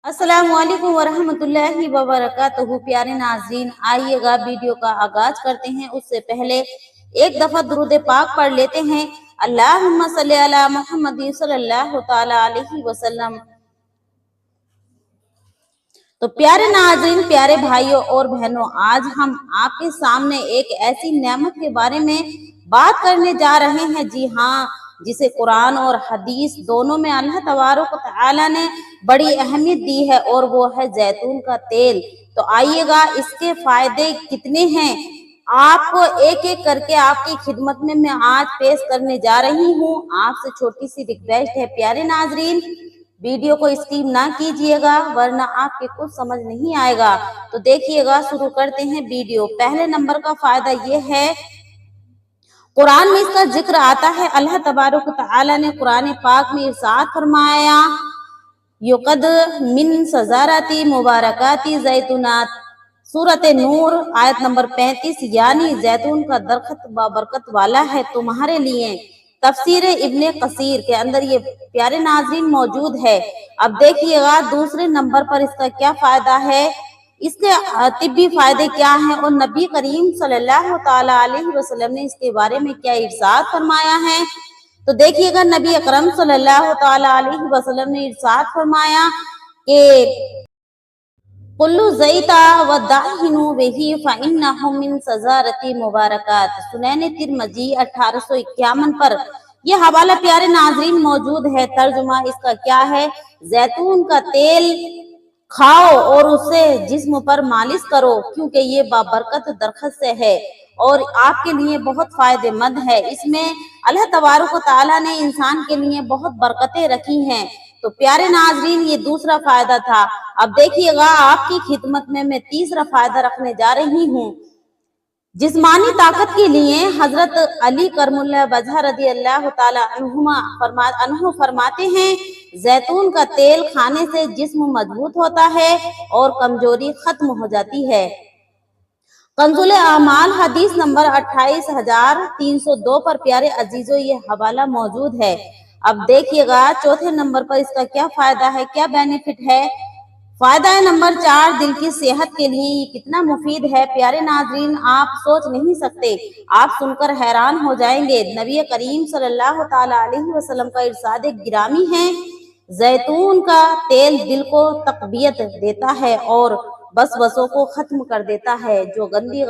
अस्सलाम वालेकुम वरहमतुल्लाहि वबरकातुहू। प्यारे नाज़रीन, आइएगा वीडियो का आगाज करते हैं। उससे पहले एक दफा दुरूद पाक पढ़ लेते हैं। अल्लाहुम्मा सल्ली अला मुहम्मद सल्लल्लाहु तआला अलैहि वसल्लम। तो प्यारे नाज़रीन, प्यारे भाइयों और बहनों, आज हम आपके सामने एक ऐसी नेमत के बारे में बात करने जा रहे हैं, जी हाँ, जिसे कुरान और हदीस दोनों में अल्लाह तबारक व तआला ने बड़ी अहमियत दी है, और वो है जैतून का तेल। तो आइएगा, इसके फायदे कितने हैं आपको एक एक करके आपकी खिदमत में मैं आज पेश करने जा रही हूँ। आपसे छोटी सी रिक्वेस्ट है प्यारे नाज़रीन, वीडियो को स्किप ना कीजिएगा, वरना आपके कुछ समझ नहीं आएगा। तो देखिएगा, शुरू करते हैं वीडियो। पहले नंबर का फायदा ये है, कुरान में इसका जिक्र आता है। अल्लाह तबारक तआला ने कुरान पाक में इरशाद फरमाया, युकद मिन सजारती मुबारकाती जैतूनात, सूरत नूर आयत नंबर 35, यानी जैतून का दरख्त बाबरकत वाला है तुम्हारे लिए। तफसीर इब्ने कसीर के अंदर ये प्यारे नाज़रीन मौजूद है। अब देखिएगा दूसरे नंबर पर इसका क्या फायदा है, इसके तिब्बी फायदे क्या हैं, और नबी करीम सल्लल्लाहु तआला अलैहि वसल्लम ने इसके बारे में क्या इरशाद फरमाया है। तो देखिएगा, नबी अकरम सल्लल्लाहु तआला अलैहि वसल्लम ने इरशाद फरमाया कि कुल्लु ज़ैता व दाहिनु बिही फ़इन्नहु मिन सजारती मुबारकात, सुनैन तिरमिज़ी 1851 पर यह हवाला प्यारे नाज़रीन मौजूद है। तर्जुमा इसका क्या है, जैतून का तेल खाओ और उससे जिस्म पर मालिश करो, क्योंकि ये बाबरकत दरख्त से है और आपके लिए बहुत फायदेमंद है। इसमें अल्लाह तबारक व तआला ने इंसान के लिए बहुत बरकतें रखी हैं। तो प्यारे नाज़रीन, ये दूसरा फायदा था। अब देखिएगा, आपकी खिदमत में मैं तीसरा फायदा रखने जा रही हूँ। जिस्मानी ताकत के लिए हजरत अली करमुल्लाह वजह रदी अल्लाह ताला अन्हु फरमाते हैं, जैतून का तेल खाने से जिस्म मजबूत होता है और कमजोरी खत्म हो जाती है। कंजुल आमाल हदीस नंबर 28302 पर प्यारे अजीजों ये हवाला मौजूद है। अब देखिएगा, चौथे नंबर पर इसका क्या फायदा है, क्या बेनिफिट है। फायदा है नंबर 4, दिल की सेहत के लिए ये कितना मुफीद है। प्यारे नाज़रीन, आप सोच नहीं सकते, आप सुनकर हैरान हो जाएंगे। नबी करीम सल्लल्लाहु तआला अलैहि वसल्लम का इरशाद गिरामी है, जैतून का तेल दिल को तकबियत देता है और वसवसों को खत्म कर देता है। जो गंदी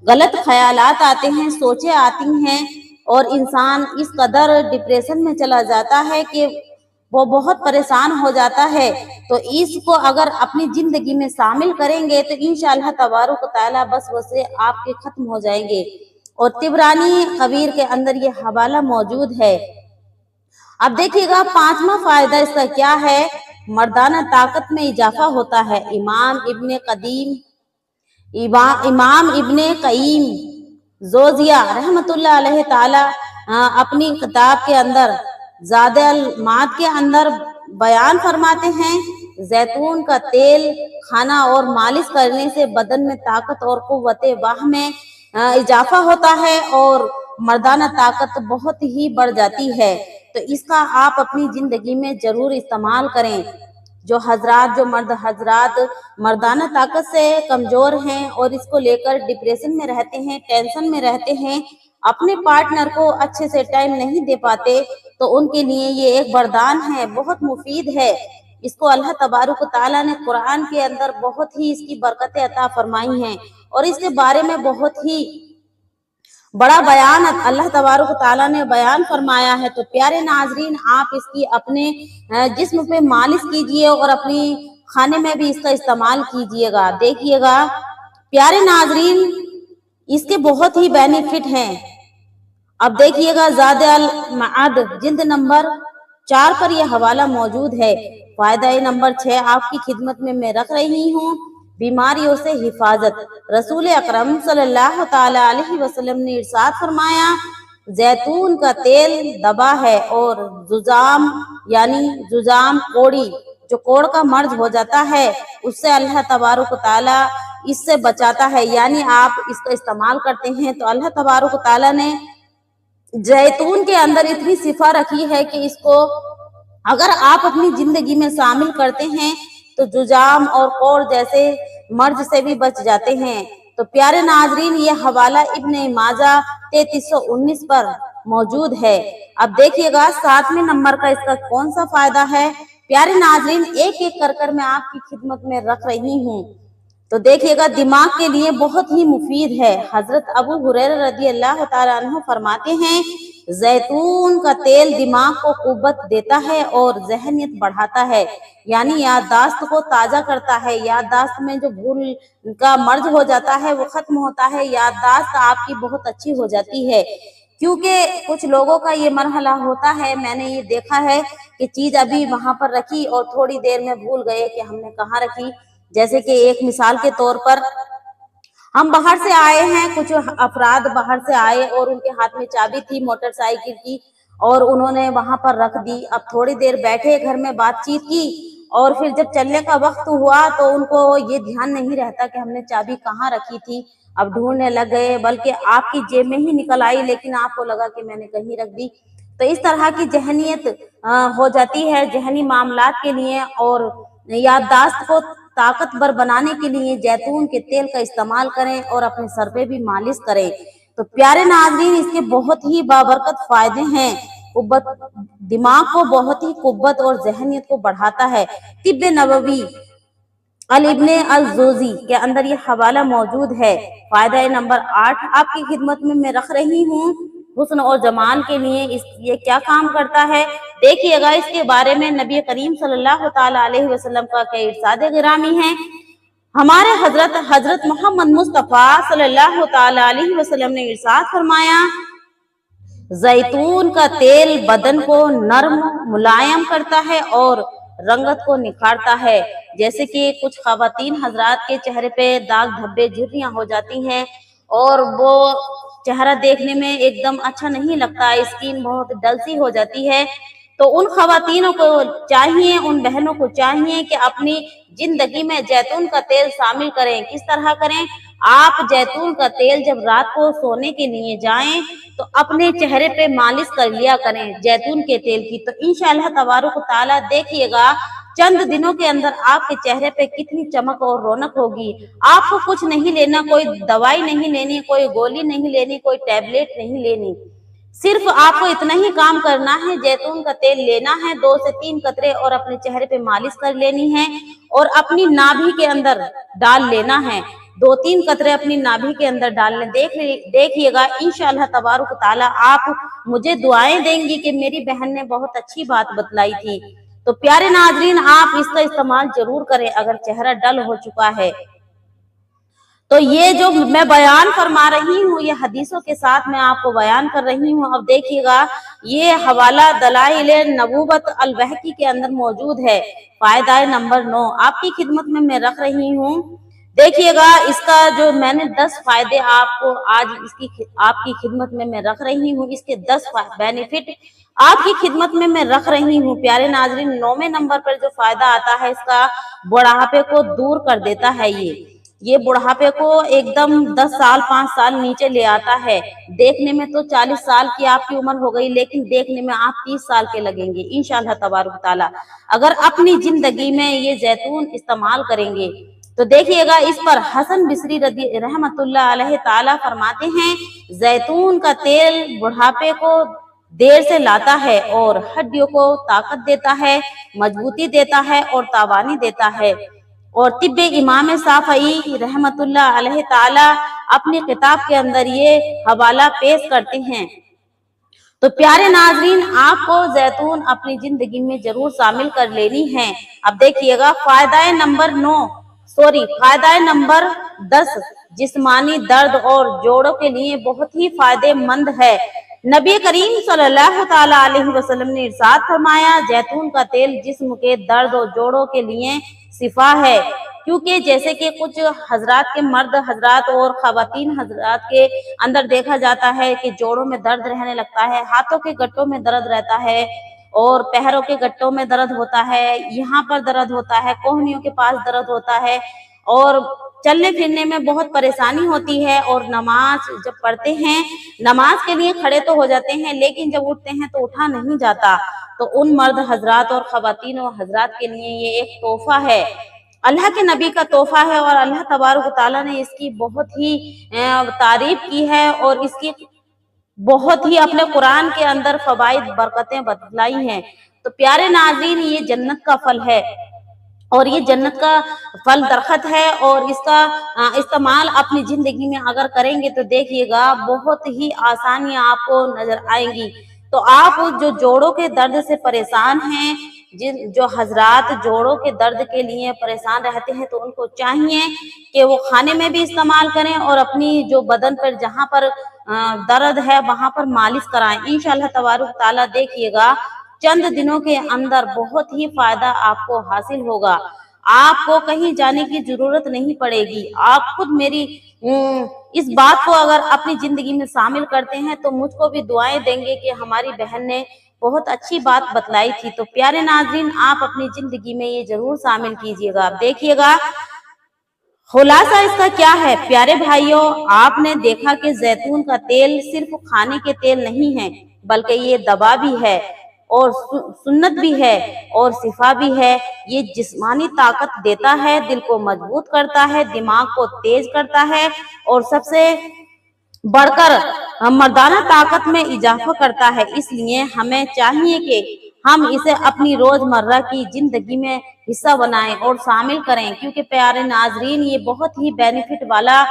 गलत ख्यालात आते हैं, सोचे आती हैं, और इंसान इस कदर डिप्रेशन में चला जाता है कि वो बहुत परेशान हो जाता है। तो इसको अगर अपनी जिंदगी में शामिल करेंगे तो इंशाअल्लाह तबारक तआला बस वसे आपके खत्म हो जाएंगे। और तिबरानी कबीर के अंदर ये हवाला मौजूद है। अब देखिएगा, पांचवा फायदा इसका क्या है, मर्दाना ताकत में इजाफा होता है। इमाम इब्ने कयीम जोजिया रहमतुल्लाह अलैहि ताला अपनी किताब के अंदर ज़ादुल माद के अंदर बयान फरमाते हैं, जैतून का तेल खाना और मालिश करने से बदन में ताकत और कुव्वते वाह में इजाफा होता है और मर्दाना ताकत बहुत ही बढ़ जाती है। तो इसका आप अपनी जिंदगी में जरूर इस्तेमाल करें। जो मर्द हजरात मर्दाना ताकत से कमजोर हैं और इसको लेकर डिप्रेशन में रहते हैं, टेंशन में रहते हैं, अपने पार्टनर को अच्छे से टाइम नहीं दे पाते, तो उनके लिए ये एक वरदान है, बहुत मुफीद है। इसको अल्लाह तबारक तआला ने कुरान के अंदर बहुत ही इसकी बरकतें अता फरमाई हैं और इसके बारे में बहुत ही बड़ा बयान अल्लाह तबारक तआला ने बयान फरमाया है। तो प्यारे नाजरीन, आप इसकी अपने जिस्म पे मालिश कीजिए और अपनी खाने में भी इसका इस्तेमाल कीजिएगा। देखिएगा प्यारे नाजरीन, इसके बहुत ही बेनिफिट हैं। अब देखिएगा, ज़ादुल माद जिल्द नंबर 4 पर यह हवाला मौजूद है। फायदा नंबर 6 आपकी खिदमत में मैं रख रही हूँ, बीमारियों से हिफाजत। रसूल अकरम सल्लल्लाहु तआला अलैहि वसल्लम ने इरशाद फरमाया, जैतून का तेल दवा है और जुजाम कोड़ी, जो कोड़ का मर्ज हो जाता है, उससे अल्लाह तबारक तआला इससे बचाता है। यानी आप इसका इस्तेमाल करते हैं तो अल्लाह तबारक तआला ने जैतून के अंदर इतनी सिफा रखी है कि इसको अगर आप अपनी जिंदगी में शामिल करते हैं तो जुजाम और कोढ़ जैसे मर्ज से भी बच जाते हैं। तो प्यारे नाजरीन, ये हवाला इब्ने माजा 3319 पर मौजूद है। अब देखिएगा 7वें नंबर का इसका कौन सा फायदा है। प्यारे नाजरीन, एक एक कर मैं आपकी खिदमत में रख रही हूँ। तो देखिएगा, दिमाग के लिए बहुत ही मुफीद है। हजरत अबू हुरैरा रज़ी अल्लाह तआला अन्हु फरमाते हैं, जैतून का तेल दिमाग को कुव्वत देता है और जहनियत बढ़ाता है, यानी याददाश्त को ताजा करता है। याददाश्त में जो भूल का मर्ज हो जाता है वो खत्म होता है, याददाश्त आपकी बहुत अच्छी हो जाती है। क्योंकि कुछ लोगों का ये मरहला होता है, मैंने ये देखा है कि चीज अभी वहां पर रखी और थोड़ी देर में भूल गए कि हमने कहाँ रखी। जैसे कि एक मिसाल के तौर पर, हम बाहर से आए हैं, कुछ अफराद बाहर से आए और उनके हाथ में चाबी थी मोटरसाइकिल की और उन्होंने वहां पर रख दी। अब थोड़ी देर बैठे, घर में बातचीत की और फिर जब चलने का वक्त हुआ तो उनको ये ध्यान नहीं रहता कि हमने चाबी कहाँ रखी थी। अब ढूंढने लग गए, बल्कि आपकी जेब में ही निकल आई, लेकिन आपको लगा कि मैंने कहीं रख दी। तो इस तरह की जहनियत हो जाती है। जहनी मामलात के लिए और याददाश्त को ताकतवर बनाने के लिए जैतून के तेल का इस्तेमाल करें और अपने सर पे भी मालिश करें। तो प्यारे नाज़रीन, इसके बहुत ही बाबरकत फायदे हैं। कुव्वत, दिमाग को बहुत ही कुव्वत और जहनियत को बढ़ाता है। तिब्बे नबवी अल इब्ने अल जोजी के अंदर ये हवाला मौजूद है। फायदा नंबर 8 आपकी खिदमत में मैं रख रही हूँ। हुस्न और जमाल के लिए ये क्या काम करता है, देखिएगा। इसके बारे में नबी करीम सल्लल्लाहु ताला अलैहि वसल्लम का कई इरशाद गिरामी है। हमारे हजरत मोहम्मद मुस्तफ़ा सल्लल्लाहु ताला अलैहि वसल्लम ने इरशाद फरमाया, जैतून का तेल बदन को नर्म मुलायम करता है और रंगत को निखारता है। जैसे कि कुछ खवातीन हजरात के चेहरे पे दाग धब्बे झुर्रियां हो जाती हैं और वो चेहरा देखने में एकदम अच्छा नहीं लगता, स्किन बहुत डल सी हो जाती है। तो उन खवातीनों को चाहिए, उन बहनों को चाहिए कि अपनी जिंदगी में जैतून का तेल शामिल करें। किस तरह करें? आप जैतून का तेल जब रात को सोने के लिए जाएं तो अपने चेहरे पे मालिश कर लिया करें जैतून के तेल की। तो इंशाअल्लाह तबारक ताला देखिएगा, चंद दिनों के अंदर आपके चेहरे पे कितनी चमक और रौनक होगी। आपको कुछ नहीं लेना, कोई दवाई नहीं लेनी, कोई गोली नहीं लेनी, कोई टैबलेट नहीं लेनी। सिर्फ आपको इतना ही काम करना है, जैतून का तेल लेना है 2 से 3 कतरे और अपने चेहरे पे मालिश कर लेनी है और अपनी नाभि के अंदर डाल लेना है। 2-3 कतरे अपनी नाभि के अंदर डालने। देखिएगा इंशाअल्लाह तबारक ताला आप मुझे दुआएं देंगी कि मेरी बहन ने बहुत अच्छी बात बतलाई थी। तो प्यारे नाजरीन, आप इसका इस्तेमाल जरूर करें अगर चेहरा डल हो चुका है। तो ये जो मैं बयान फरमा रही हूँ, ये हदीसों के साथ मैं आपको बयान कर रही हूँ। अब देखिएगा, ये हवाला दलाइल नबूवत अल बहकी के अंदर मौजूद है। फायदा नंबर 9 आपकी खिदमत में मैं रख रही हूँ। देखिएगा, इसका जो मैंने 10 फायदे आपको आज आपकी खिदमत में मैं रख रही हूँ, इसके 10 बेनिफिट आपकी खिदमत में मैं रख रही हूँ। प्यारे नाजरीन, 9वें नंबर पर जो फायदा आता है, इसका बुढ़ापे को दूर कर देता है। ये बुढ़ापे को एकदम 10 साल 5 साल नीचे ले आता है। देखने में तो 40 साल की आपकी उम्र हो गई, लेकिन देखने में आप 30 साल के लगेंगे इंशाअल्लाह तबारक ताला, अगर अपनी जिंदगी में ये जैतून इस्तेमाल करेंगे। तो देखिएगा, इस पर हसन बिसरी रहमतुल्लाह अलैह ताला फरमाते हैं, जैतून का तेल बुढ़ापे को देर से लाता है और हड्डियों को ताकत देता है, मजबूती देता है और तावानी देता है। और तिब्बे इमाम साफई रहमतुल्लाह अलैह ताला अपनी किताब के अंदर ये हवाला पेश करते हैं। तो प्यारे नाजरीन, आपको जैतून अपनी जिंदगी में जरूर शामिल कर लेनी है। अब देखिएगा, फायदा नंबर 10 जिस्मानी दर्द और जोड़ों के लिए बहुत ही फायदेमंद है। नबी करीम सल्लल्लाहु ताला अलैहि वसल्लम ने इरशाद फरमाया, जैतून का तेल जिस्म के दर्द और जोड़ों के लिए शिफा है। क्योंकि जैसे कि कुछ हजरात के मर्द हजरात और खवातीन हजरात के अंदर देखा जाता है कि जोड़ों में दर्द रहने लगता है, हाथों के गट्टों में दर्द रहता है और पैरों के गट्टों में दर्द होता है, यहाँ पर दर्द होता है, कोहनियों के पास दर्द होता है और चलने फिरने में बहुत परेशानी होती है, और नमाज जब पढ़ते हैं, नमाज के लिए खड़े तो हो जाते हैं, लेकिन जब उठते हैं तो उठा नहीं जाता। तो उन मर्द हजरात और खवातीन और हजरात के लिए ये एक तोहफा है, अल्लाह के नबी का तोहफा है, और अल्लाह तबारक व तआला ने इसकी बहुत ही तारीफ की है, और इसकी बहुत ही अपने कुरान के अंदर फवाइद बरकतें बतलाई हैं। तो प्यारे नाज़रीन, ये जन्नत का फल है, और ये जन्नत का फल दरख्त है, और इसका इस्तेमाल अपनी जिंदगी में अगर करेंगे तो देखिएगा बहुत ही आसानियां आपको नजर आएंगी। तो आप जो जोड़ों के दर्द से परेशान हैं, जिन जो हजरात जोड़ों के दर्द के लिए परेशान रहते हैं, तो उनको चाहिए कि वो खाने में भी इस्तेमाल करें, और अपनी जो बदन पर जहां पर दर्द है वहां पर मालिश कराएं। इंशाअल्लाह तबारुक ताला देखिएगा चंद दिनों के अंदर बहुत ही फायदा आपको हासिल होगा। आपको कहीं जाने की जरूरत नहीं पड़ेगी। आप खुद मेरी इस बात को अगर अपनी जिंदगी में शामिल करते हैं तो मुझको भी दुआएं देंगे कि हमारी बहन ने बहुत अच्छी बात बतलाई थी। तो प्यारे नाज़रीन, आप अपनी जिंदगी में ये जरूर शामिल कीजिएगा। आप देखिएगा खुलासा इसका क्या है। प्यारे भाइयों, आपने देखा कि जैतून का तेल सिर्फ खाने के तेल नहीं है, बल्कि ये दवा भी है, और सुन्नत भी है, और शिफा भी है। ये जिस्मानी ताकत देता है, दिल को मजबूत करता है, दिमाग को तेज करता है, और सबसे बढ़कर मर्दाना ताकत में इजाफा करता है। इसलिए हमें चाहिए कि हम इसे अपनी रोजमर्रा की जिंदगी में हिस्सा बनाएं और शामिल करें, क्योंकि प्यारे नाजरीन ये बहुत ही बेनिफिट वाला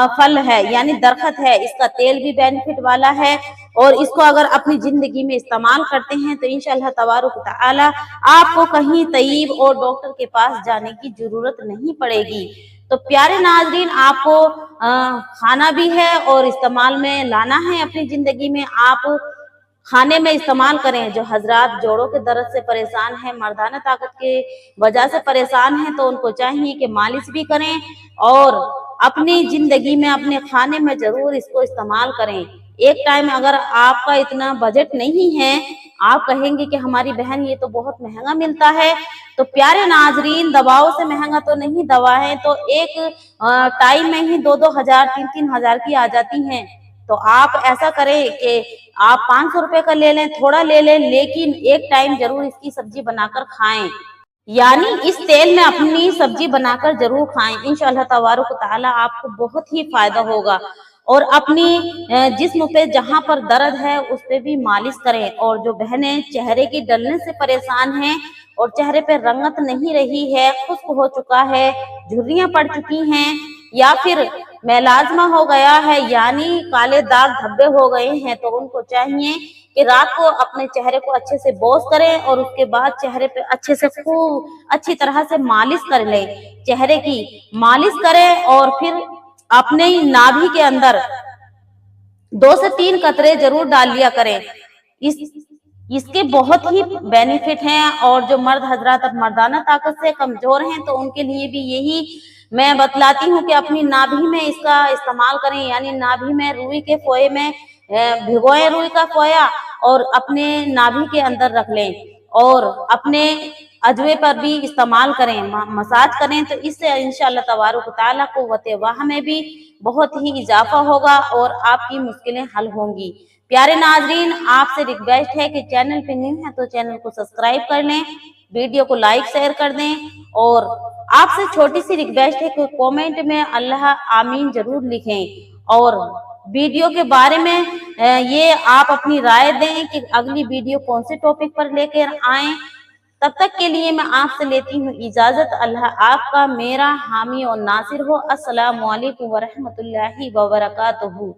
फल है, यानी दरख्त है। इसका तेल भी बेनिफिट वाला है, और इसको अगर अपनी जिंदगी में इस्तेमाल करते हैं तो इंशाअल्लाह तबारुक तआला आपको कहीं तय्यब और डॉक्टर के पास जाने की जरूरत नहीं पड़ेगी। तो प्यारे नाजरीन, आपको खाना भी है और इस्तेमाल में लाना है अपनी जिंदगी में। आप खाने में इस्तेमाल करें। जो हजरात जोड़ों के दर्द से परेशान हैं, मर्दाना ताकत के वजह से परेशान हैं, तो उनको चाहिए कि मालिश भी करें, और अपनी जिंदगी में अपने खाने में जरूर इसको इस्तेमाल करें। एक टाइम अगर आपका इतना बजट नहीं है, आप कहेंगे कि हमारी बहन ये तो बहुत महंगा मिलता है, तो प्यारे नाजरीन, दवाओं से महंगा तो नहीं दवा है, तो एक टाइम में ही 2-2 हजार 3-3 हजार की आ जाती हैं। तो आप ऐसा करें कि आप 500 रुपए का ले लें, थोड़ा ले लें, लेकिन एक टाइम जरूर इसकी सब्जी बनाकर खाएं, यानी इस तेल में अपनी सब्जी बनाकर जरूर खाएं। इंशाअल्लाह तबारुक तआला आपको बहुत ही फायदा होगा। और अपनी जिस्म पे जहां पर दर्द है उस पे भी मालिश करें। और जो बहनें चेहरे की डलने से परेशान हैं और चेहरे पे रंगत नहीं रही है, खुश्क हो चुका है, झुर्रियां पड़ चुकी हैं, या फिर मेलाज्मा हो गया है, यानी काले दाग धब्बे हो गए हैं, तो उनको चाहिए कि रात को अपने चेहरे को अच्छे से वॉश करें, और उसके बाद चेहरे पे अच्छे से खूब अच्छी तरह से मालिश कर ले। चेहरे की मालिश करें, और फिर अपने नाभि के अंदर 2 से 3 कतरे जरूर डाल लिया करें। इसके बहुत ही बेनिफिट हैं, और जो मर्द हजरात मर्दाना ताकत से कमजोर हैं तो उनके लिए भी यही मैं बतलाती हूँ कि अपनी नाभि में इसका इस्तेमाल करें, यानी नाभि में रुई के फोए में भिगोए रुई का फोया, और अपने नाभि के अंदर रख लें, और अपने अजवे पर भी इस्तेमाल करें, मसाज करें, तो इससे इंशाअल्लाह तबारुक तआला कुव्वत वाह में भी बहुत ही इजाफा होगा, और आपकी मुश्किलें हल होंगी। प्यारे नाजरीन, आपसे रिक्वेस्ट है कि चैनल पे न्यू है तो चैनल को सब्सक्राइब कर लें, वीडियो को लाइक शेयर कर दें, और आपसे छोटी सी रिक्वेस्ट है कि कमेंट में अल्लाह आमीन जरूर लिखें, और वीडियो के बारे में ये आप अपनी राय दें कि अगली वीडियो कौन से टॉपिक पर लेकर आए। तब तक के लिए मैं आपसे लेती हूँ इजाजत। अल्लाह आपका मेरा हामी और नासिर हो। अस्सलामु अलैकुम व रहमतुल्लाहि व बरकातुहू।